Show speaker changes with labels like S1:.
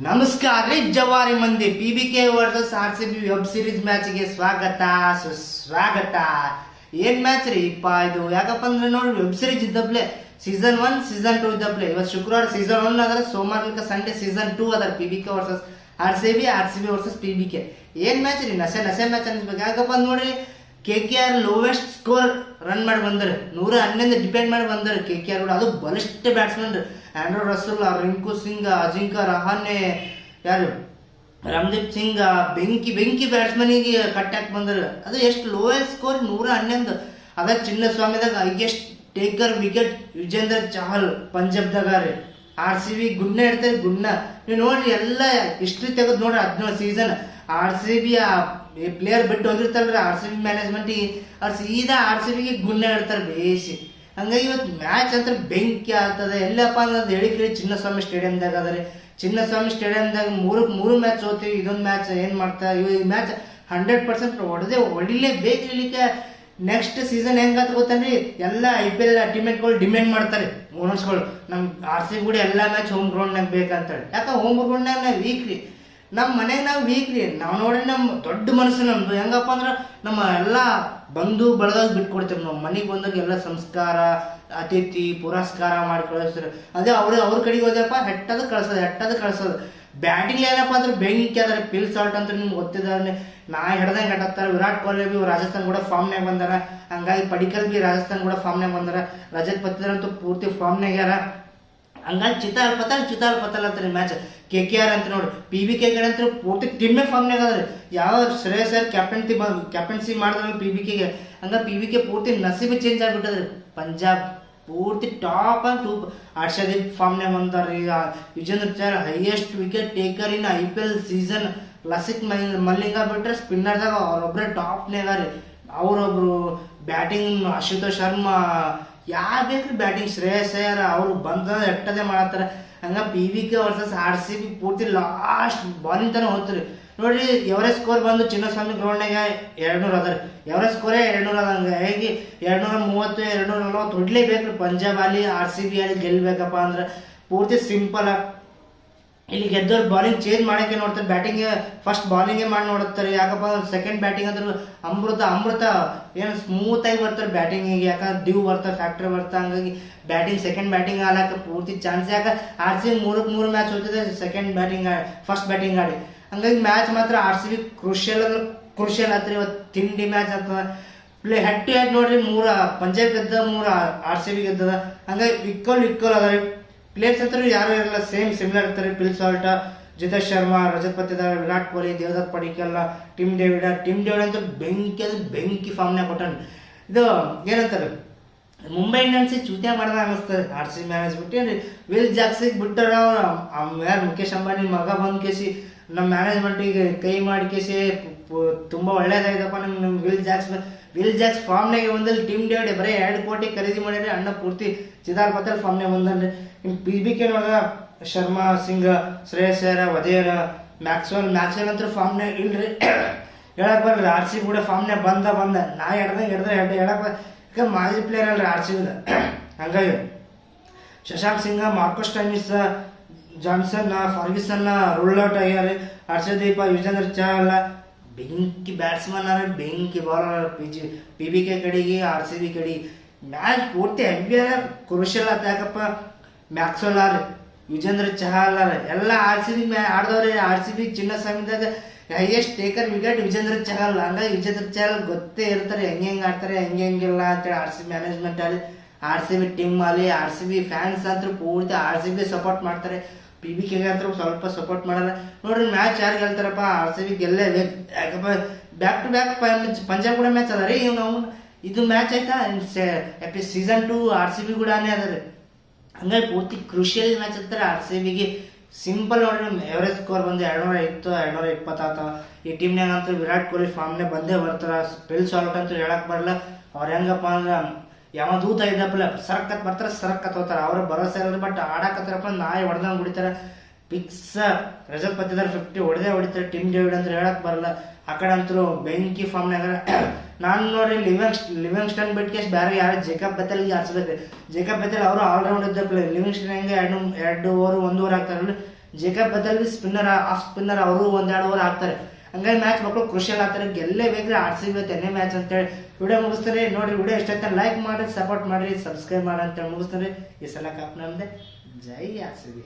S1: ನಮಸ್ಕಾರ ರೀ ಜವಾರಿ ಮಂದಿ. PBK versus RCB web series ಮ್ಯಾಚ್ಗೆ ಸ್ವಾಗತ ಸುಸ್ವಾಗತ. ಏನ್ ಮ್ಯಾಚ್ ರೀ ಇಪ್ಪ ಇದು? ಯಾಕಪ್ಪ ಅಂದ್ರೆ ನೋಡಿ, ವೆಬ್ ಸೀರೀಸ್ ಇದ್ದಪ್ಲೆ ಸೀಸನ್ 1 ಸೀಸನ್ 2 ಇದ್ದಪ್ಲೆ. ಇವತ್ತು ಶುಕ್ರವಾರ ಸೀಸನ್ 1 ಅದರ, ಸೋಮವಾರ ಸಂಡೇ ಸೀಸನ್ 2 ಅದರ. PBK versus RCB versus PBK. ಏನ್ ಮ್ಯಾಚ್ ರೀ? ನಸೆ ಮ್ಯಾಚ್ ಅನ್ಸ್ಬೇಕು. ಯಾಕಪ್ಪ ಅಂದ್ರೆ ನೋಡ್ರಿ, KKR ಲೋವೆಸ್ಟ್ ಸ್ಕೋರ್ ರನ್ ಮಾಡಿ ಬಂದರೆ 111 ಡಿಪೆಂಡ್ ಮಾಡಿ ಬಂದರೆ KKR ಕೂಡ. ಅದು ಬಲಿಷ್ಠ ಬ್ಯಾಟ್ಸ್ಮನ್ ರೀ. ಆಂಡ್ರೂ ರಸಲ್, ರಿಂಕು ಸಿಂಗ್, ಅಜಿಂಕ್ಯ ರಹಾನೆ, ಯಾರು ರಾಮದೀಪ್ ಸಿಂಗ್, ಬೆಂಕಿ ಬ್ಯಾಟ್ಸ್ಮನಿಗೆ ಕಟ್ಟಾಕ್ ಬಂದರು. ಅದು ಎಷ್ಟು ಲೋಯೆಸ್ಟ್ ಸ್ಕೋರ್ 111. ಅದ ಚಿನ್ನಸ್ವಾಮಿದಾಗ highest taker wicket Yuzvendra Chahal ಪಂಜಾಬ್ದಾಗ ರೀ. RCB ಗುಡ್ನ ಇಡ್ತಾರೆ ಗುಡ್ನ. ನೀವು ನೋಡ್ರಿ, ಎಲ್ಲ ಹಿಸ್ಟ್ರಿ ತೆಗೆದು ನೋಡ್ರಿ 17 ಸೀಸನ್ RCB ಪ್ಲೇಯರ್ ಬಿಟ್ಟು ಹೋಗಿರ್ತಾರಲ್ರಿ RCB ಮ್ಯಾನೇಜ್ಮೆಂಟಿಗೆ, ಅವ್ರು ಸೀದಾ RCBಗೆ ಗುಡ್ನ ಇಡ್ತಾರೆ ಬೇಸಿ. ಹಂಗಾಗಿ ಇವತ್ತು ಮ್ಯಾಚ್ ಅಂತ ಬೆಂಕಿ ಆಗ್ತದೆ. ಎಲ್ಲಪ್ಪ ಅಂದ್ರೆ ಹೇಳಿ ಕೇಳಿ ಚಿನ್ನಸ್ವಾಮಿ ಸ್ಟೇಡಿಯಂದಾಗ ಅದರಿ. ಚಿನ್ನಸ್ವಾಮಿ ಸ್ಟೇಡಿಯಂದಾಗ ಮೂರು ಮ್ಯಾಚ್ ಹೋಗ್ತೀವಿ. ಇದೊಂದು ಮ್ಯಾಚ್ ಏನು ಮಾಡ್ತಾ ಈ ಮ್ಯಾಚ್ 100% ಹೊಡಿಲೇಬೇಕು. ಇಲ್ಲಿಕ್ಕೆ ನೆಕ್ಸ್ಟ್ ಸೀಸನ್ ಹೆಂಗಾತ ಗೊತ್ತನ್ರಿ, ಎಲ್ಲ IPL ಟೀಮೆಟ್ಗಳು ಡಿಮ್ಯಾಂಡ್ ಮಾಡ್ತಾರೆ ಓನರ್ಸ್ಗಳು. ನಮ್ಮ RCB ಕೂಡ ಎಲ್ಲ ಮ್ಯಾಚ್ ಹೋಮ್ ಗ್ರೌಂಡ್ನಾಗ ಬೇಕಂತೇಳಿ. ಯಾಕೆ ಹೋಮ್ ಗ್ರೌಂಡ್ನಾಗ ನಾವು ವೀಕ್ ರೀ, ನಮ್ಮ ಮನೆಗೆ ನಾವು ವೀಕ್ ರೀ. ನಾವು ನೋಡಿ ನಮ್ಮ ದೊಡ್ಡ ಮನಸ್ಸು ನಮ್ದು. ಹೆಂಗಪ್ಪ ಅಂದ್ರೆ ನಮ್ಮ ಎಲ್ಲ ಬಂಧು ಬಳದಾಗ ಬಿಟ್ಕೊಡ್ತೀವಿ. ನಾವು ಮನೆಗೆ ಬಂದಾಗ ಎಲ್ಲ ಸಂಸ್ಕಾರ, ಅತಿಥಿ ಪುರಸ್ಕಾರ ಮಾಡಿ ಕಳಿಸ್ತಾರೆ. ಅದೇ ಅವ್ರ ಕಡೆಗೆ ಹೋದಪ್ಪ ಹೆಟ್ಟದು ಕಳ್ಸೋದು. ಬ್ಯಾಟಿಂಗ್ ಏನಪ್ಪ ಅಂದ್ರೆ ಬೆಂಕಿ ಅದಾರೆ. ಪಿಲ್ ಸಾಲ್ಟ್ ಅಂತ ನಿಮ್ಗೆ ಗೊತ್ತಿದ್ದಾರೆ. ನಾ ಹಿಡ್ದಂಗೆ ಆಟಾಡ್ತಾರೆ. ವಿರಾಟ್ ಕೊಹ್ಲಿ ಬಿ ರಾಜಸ್ಥಾನ್ ಕೂಡ ಫಾರ್ಮ್ನಾಗ ಬಂದಾರ. ಹಂಗಾಗಿ ಪಡಿಕಲ್ ಬಿ ರಾಜಸ್ಥಾನ್ ಕೂಡ ಫಾರ್ಮ್ನಾಗ ಬಂದಾರ. ರಜತ್ ಪತಿದಾರ್ ಅಂತೂ ಪೂರ್ತಿ ಫಾರ್ಮ್ನಾಗ ಯಾರ. ಹಂಗಾಗಿ ಚಿತಾಲ್ ಪತಲ್ ಅಂತಾರೆ ಮ್ಯಾಚ್. KKR ಅಂತ ನೋಡಿ, PBK ಕಡೆ ಅಂತ ಪೂರ್ತಿ ಟೀಮೇ ಫಾರ್ಮ್ನಾಗ ಅದ್ರಿ. ಯಾವ ಶ್ರೇಯಸ್ ಸರ್ ಕ್ಯಾಪ್ಟನ್ಸಿ ಮಾಡಿದ್ರೆ PBKಗೆ, ಹಂಗಾಗಿ PBK ಪೂರ್ತಿ ನಸೀಬ್ ಚೇಂಜ್ ಆಗ್ಬಿಟ್ಟದ್ರಿ. ಪಂಜಾಬ್ ಪೂರ್ತಿ ಟಾಪ್ ಅಂಡ್ ಟೂಪ್. ಹರ್ಷದೀಪ್ ಫಾರ್ಮ್ನಾಗ ಬಂದಾರ್ರಿ. Yuzvendra Chahal highest wicket taker in IPL season. Lasith Malinga ಬಿಟ್ರೆ ಸ್ಪಿನ್ನರ್ದಾಗ ಅವರೊಬ್ಬರೇ ಟಾಪ್ನಾಗ ರೀ. ಅವರೊಬ್ರು ಬ್ಯಾಟಿಂಗ್ ಅಶುತೋಷ್ ಶರ್ಮಾ, ಯಾರು ಬೇಕ್ರಿ ಬ್ಯಾಟಿಂಗ್ ಶ್ರೇಯಸ್ ಅಯ್ಯರ್ ಅವರು ಬಂದ ಎಟ್ಟದೇ ಮಾಡತ್ತಾರ. ಹಂಗ PBK ವರ್ಸಸ್ RCB ಪೂರ್ತಿ ಲಾಸ್ಟ್ ಬಾಲಿಂಗ್ ತನಕ ಹೋಗ್ತೀರಿ. ನೋಡ್ರಿ, ಎವರೇಜ್ ಸ್ಕೋರ್ ಬಂದು ಚಿನ್ನಸ್ವಾಮಿ ಗ್ರೌಂಡ್ನಾಗ 200 ಅದ ರೀ. ಎವರೇಜ್ ಸ್ಕೋರೇ 200 ಅದ. ಹಂಗಾಗಿ 230 240 ಹೊಡ್ಲೇಬೇಕ್ರಿ. ಪಂಜಾಬ್ ಅಲ್ಲಿ RCB ಅಲ್ಲಿ ಗೆಲ್ಬೇಕಪ್ಪ ಅಂದ್ರೆ ಪೂರ್ತಿ ಸಿಂಪಲ್. ಇಲ್ಲಿ ಗೆದ್ದವ್ರು ಬಾಲಿಂಗ್ ಚೇಂಜ್ ಮಾಡೋಕ್ಕೆ ನೋಡ್ತಾರೆ. ಬ್ಯಾಟಿಂಗ್ ಫಸ್ಟ್ ಬಾಲಿಂಗೇ ಮಾಡಿ ನೋಡುತ್ತಾರೆ. ಯಾಕಪ್ಪ ಅಂದ್ರೆ ಸೆಕೆಂಡ್ ಬ್ಯಾಟಿಂಗ್ ಅಂದ್ರೆ ಅಮೃತ ಏನು ಸ್ಮೂತ್ ಆಗಿ ಬರ್ತಾರೆ ಬ್ಯಾಟಿಂಗಿಗೆ. ಯಾಕಂದ್ರೆ ಡ್ಯೂ ಬರ್ತಾರೆ, ಫ್ಯಾಕ್ಟ್ರಿ ಬರ್ತಾ. ಹಂಗಾಗಿ ಬ್ಯಾಟಿಂಗ್ ಸೆಕೆಂಡ್ ಬ್ಯಾಟಿಂಗ್ ಆಲಕ್ಕೆ ಪೂರ್ತಿ ಚಾನ್ಸ್. ಯಾಕೆ RCB 3 ಮ್ಯಾಚ್ ಹೋಗ್ತಿದೆ ಫಸ್ಟ್ ಬ್ಯಾಟಿಂಗ್ ಆಡಿ. ಹಂಗಾಗಿ ಮ್ಯಾಚ್ ಮಾತ್ರ RCB ಕ್ರೂಷಿಯಲ್ ಆತ್ರಿ. ಇವತ್ತು ತಿಂಡಿ ಮ್ಯಾಚ್ ಆಗ್ತದ. ಹೆಡ್ ಟು ಹೆಡ್ ನೋಡ್ರಿ, 3 ಪಂಜಾಬ್ ಗೆದ್ದ, 3 RCB ಗೆದ್ದದ. ಹಂಗಾಗಿ ಇಕ್ವಲ್ ಅದ ರೀ. ಪ್ಲೇಯರ್ಸ್ ಹತ್ರ ಯಾರು ಇರಲ್ಲ, ಸಿಮಿಲರ್ ಇರ್ತಾರೆ. ಪಿಲ್ ಸಾಲ್ಟ, ಜಿತೇಶ್ ಶರ್ಮಾ, ರಜತ್ ಪತಿದಾರ್, ವಿರಾಟ್ ಕೊಹ್ಲಿ, ದೇವದತ್ ಪಡಿಕ್ಕಲ್, ಟಿಮ್ ಡೇವಿಡ್ ಅಂತೂ ಬೆಂಕಿ ಫಾರ್ಮ್ನಾಗ ಕೊಟ್ಟಾನ. ಇದು ಏನಂತಾರೆ, ಮುಂಬೈ ಇಂಡಿಯನ್ಸಿಗೆ ಚೂತ್ಯ ಮಾಡ್ದ ಅನ್ನಿಸ್ತದೆ RCB ಮ್ಯಾನೇಜ್ಮೆಂಟ್. ಏನ್ರಿ ವಿಲ್ ಜಾಕ್ಸಿಗೆ ಬಿಟ್ಟಾರ. ಯಾರು ಮುಖೇಶ್ ಅಂಬಾನಿ ಮಗ ಬಂದ್ ಕೇಸಿ ನಮ್ಮ ಮ್ಯಾನೇಜ್ಮೆಂಟಿಗೆ ಕೈ ಮಾಡಿ ಕೇಸಿ ತುಂಬ ಒಳ್ಳೇದಾಗಿದಪ್ಪ. ನಮ್ಮ ವಿಲ್ ಜಾಕ್ಸ್ ಫಾರ್ಮ್ನಾಗೆ ಬಂದಲ್ಲಿ. ಟೀಮ್ ಡೇವಿಡ್ ಬರೀ 2 ಕೋಟಿ ಖರೀದಿ ಮಾಡಿದ್ರೆ ಅಣ್ಣ ಪೂರ್ತಿ ಚಿದಾರ್ ಪತಲ್ ಫಾರ್ಮ್ನಾಗ ಬಂದನ್ರಿ. ಇನ್ನು PBK ನೋಡಿದ ಶರ್ಮಾ, ಸಿಂಗ್, ಶ್ರೇಯಸ್ ಅಯ್ಯರ್, ವಧೇರ, ಮ್ಯಾಕ್ಸ್ವೆಲ್ ಅಂತೂ ಫಾರ್ಮ್ನಾಗ ಇಲ್ರಿ. ಹೇಳಕ್ ಬರ್ರಿ, RCB ಕೂಡ ಫಾರ್ಮ್ನಾಗ ಬಂದ ನಾ ಹಿಡ್ದಂಗೆ ಹೇಳಕ್ ಯಾಕೆ ಮಾಜಿ ಪ್ಲೇಯರ್ ಅಲ್ರಿ RCB. ಹಂಗಾಗಿ Shashank Singh, Marcus Stoinis, Johnson, Ferguson rule out ಆಗ್ಯಾರ. ಹರ್ಷದೀಪ, ಯುಜೇಂದ್ರ ಚಹಲ್ ಬೆಂಕಿ ಬ್ಯಾಟ್ಸ್ಮನ್ ಅರ, ಬೆಂಕಿ ಬಾಲರ್. PBK ಕಡೆಗೆ RCB ಕಡೆಗೆ ಮ್ಯಾಚ್ ಪೂರ್ತಿ ಹೆವಿ ಕ್ರೂಷಿಯಲ್ ಆತ. ಯಾಕಪ್ಪ ಮ್ಯಾಕ್ಸ್ವೆಲ್ ಆರ್, ಯುಜೇಂದ್ರ ಚಹಲ್ ಆರ್ ಎಲ್ಲ RCB ಆಡ್ದವ್ರಿ. RCB ಚಿನ್ನಸ್ವಾಮಿದಾಗ highest taker wicket Yuzvendra Chahal. ಹಂಗಾಗಿ ಯುಜೇಂದ್ರ ಚಹಲ್ ಗೊತ್ತೇ ಇರ್ತಾರೆ ಹೆಂಗೆ ಆಡ್ತಾರೆ ಹೆಂಗಿಲ್ಲ ಅಂತೇಳಿ. RCB ಮ್ಯಾನೇಜ್ಮೆಂಟ್ ಅಲ್ಲಿ, RCB ಟೀಮ್ ಅಲ್ಲಿ, RCB ಫ್ಯಾನ್ಸ್ ಅಂತ ಪೂರ್ತಿ RCB ಸಪೋರ್ಟ್ ಮಾಡ್ತಾರೆ. PBK ಅಂತ ಸ್ವಲ್ಪ ಸಪೋರ್ಟ್ ಮಾಡಲ್ಲ. ನೋಡ್ರಿ, ಮ್ಯಾಚ್ ಯಾರು ಗೆಲ್ತಾರಪ್ಪ, RCB ಗೆಲ್ಲೇಬೇಕು. ಯಾಕಪ್ಪ ಬ್ಯಾಕ್ ಟು ಬ್ಯಾಕ್ ಪಂಜಾಬ್ ಕೂಡ ಮ್ಯಾಚ್ ಅದ ರೀ. ಇದು ಮ್ಯಾಚ್ ಆಯ್ತಾ ಸೀಸನ್ 2 RCB ಕೂಡ ಅದ ರೀ. ಹಂಗಾಗಿ ಪೂರ್ತಿ ಕ್ರೂಷಿಯಲ್ ಮ್ಯಾಚ್ ಅಂತಾರೆ RCBಗೆ. ಸಿಂಪಲ್ ನೋಡ್ರಿ, ಎವರೇಜ್ ಸ್ಕೋರ್ ಬಂದು 210 220 ಆತ. ಈ ಟೀಮ್ನಾಗ ಅಂತೂ ವಿರಾಟ್ ಕೊಹ್ಲಿ ಫಾರ್ಮ್ನಾಗ ಬಂದೇ ಬರ್ತಾರ. ಪಿಲ್ ಸಾಲ್ಟ್ ಅಂತೂ ಹೇಳಕ್ ಬರಲ್ಲ. ಅವ್ರು ಹೆಂಗಪ್ಪ ಅಂದ್ರೆ ಯಾವ ದೂತ ಇದ್ದಪ್ಪಲ್ಲ, ಸರಕತ್ ಬರ್ತಾರೆ, ಸರಕತ್ ಹೋಗ್ತಾರೆ. ಅವ್ರ ಭರೋಸೆ ಇರೋದು. ಬಟ್ ಆಡಾಕತ್ತಾರಪ್ಪ ನಾಯಿ ಹೊಡೆದಂಗೆ ಹೊಡಿತಾರೆ. ಪಿಕ್ಸ್ ರಜತ್ ಪತಿದಾರ್ 50 ಹೊಡಿತಾರೆ. ಟಿಮ್ ಡೇವಿಡ್ ಅಂತ ಹೇಳಕ್ ಬರಲ್ಲ. ಆ ಕಡೆ ಅಂತೂ ಬೆಂಕಿ ಫಾರ್ಮ್ನಾಗ. ನಾನು ನೋಡಿ ಲಿವಿಂಗ್ಸ್ಟನ್ ಬಿಟ್ಟು ಬೇರೆ ಯಾರು ಜೇಕಬ್ ಬೆಥೆಲ್ ಆಡ್ಸ್ಬೇಕು. ಜೇಕಬ್ ಬೆಥೆಲ್ ಅವರು ಆಲ್ರೌಂಡ್ ಇದ್ದ ಪ್ಲೇಯರ್. ಲಿವಿಂಗ್ಸ್ಟನ್ ಹೆಂಗೆ 2 ಓವರ್ 1 ಓವರ್ ಆಗ್ತಾರಲ್ಲ, ಜೇಕಬ್ ಬದಲ್ ಸ್ಪಿನ್ನರ್ ಆಫ್ ಸ್ಪಿನ್ನರ್ ಅವರು 1-2 ಓವರ್ ಹಾಕ್ತಾರೆ. ಹಂಗಾಗಿ ಮ್ಯಾಚ್ ಮಕ್ಕಳು ಕ್ರೂಷಿಯಲ್ ಆಗ್ತಾರೆ, ಗೆಲ್ಲೇಬೇಕ್ರಿ RCB ಇವತ್ತು ಮ್ಯಾಚ್ ಅಂತೇಳಿ ವಿಡಿಯೋ ಮುಗಿಸ್ತಾರೆ. ನೋಡ್ರಿ ವಿಡಿಯೋ ಎಷ್ಟೈತೆ ಲೈಕ್ ಮಾಡಿ, ಸಪೋರ್ಟ್ ಮಾಡ್ರಿ, ಸಬ್ಸ್ಕ್ರೈಬ್ ಮಾಡಿ ಅಂತೇಳಿ ಮುಗಿಸ್ತಾರೆ. ಈ ಸಲ ಕಪ್ ನಮ್ದೆ. ಜೈ RCB.